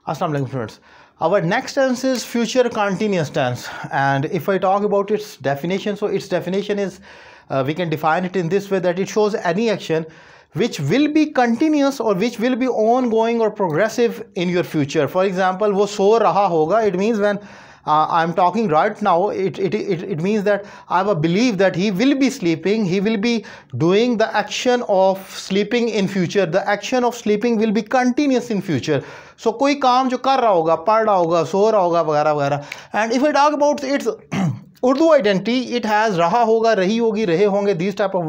Assalamu alaikum students. Our next tense is future continuous tense, and if I talk about its definition, so its definition is we can define it in this way, that it shows any action which will be continuous or which will be ongoing or progressive in your future. For example, wo so raha hoga, it means when I'm talking right now, it means that I have a belief that he will be sleeping, he will be doing the action of sleeping in future. The action of sleeping will be continuous in future. So कोई काम जो कर रहा होगा, पढ़ रहा होगा, सो रहा होगा, वगैरह वगैरह. And if I talk about its Urdu identity, it has raha hoga, rahi hogi, rahe honge, these type of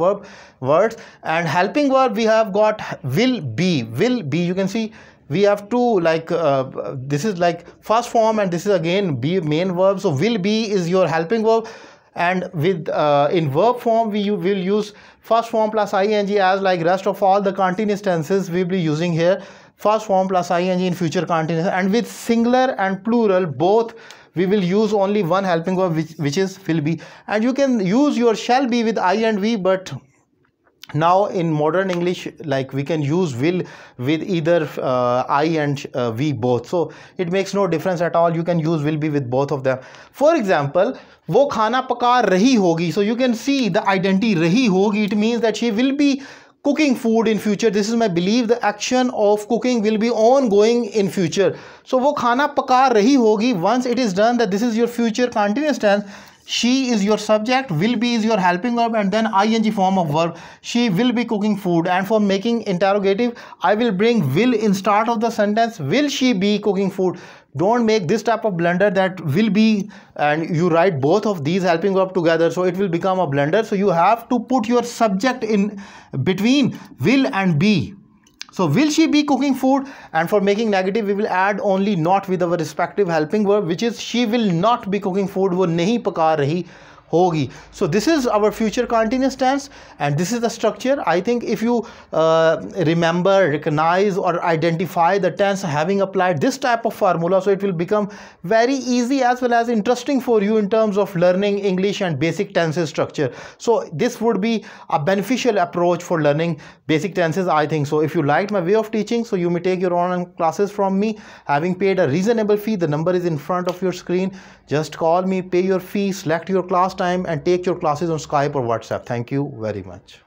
words. And helping verb, we have got will be. Will be, you can see we have two, like this is like first form and this is again be main verb. So will be is your helping verb, and with in verb form we will use first form plus ing, as like rest of all the continuous tenses we will be using here first form plus ing in future continuous. And with singular and plural both, we will use only one helping verb, which is will be. And you can use your shall be with I and we, but now in modern English, like we can use will with either I and we both, so it makes no difference at all. You can use will be with both of them. For example, wo khana paka rahi hogi, so you can see the identity rahi hogi, it means that she will be cooking food in future. This is my belief, the action of cooking will be ongoing in future. So wo khana paka rahi hogi, once it is done, that this is your future continuous tense. She is your subject, will be is your helping verb, and then ing form of verb. She will be cooking food. And for making interrogative, I will bring will in start of the sentence. Will she be cooking food? Don't make this type of blunder that will be and you write both of these helping verb together, so it will become a blunder. So you have to put your subject in between will and be. So will she be cooking food? And for making negative, we will add only not with our respective helping verb, which is she will not be cooking food, wo nahi paka rahi hogi. So this is our future continuous tense, and this is the structure. I think if you remember, recognize or identify the tense having applied this type of formula, so it will become very easy as well as interesting for you in terms of learning English and basic tenses structure. So this would be a beneficial approach for learning basic tenses, I think. So if you liked my way of teaching, so you may take your online classes from me having paid a reasonable fee. The number is in front of your screen. Just call me, pay your fee, select your class time, and take your classes on Skype or WhatsApp. Thank you very much.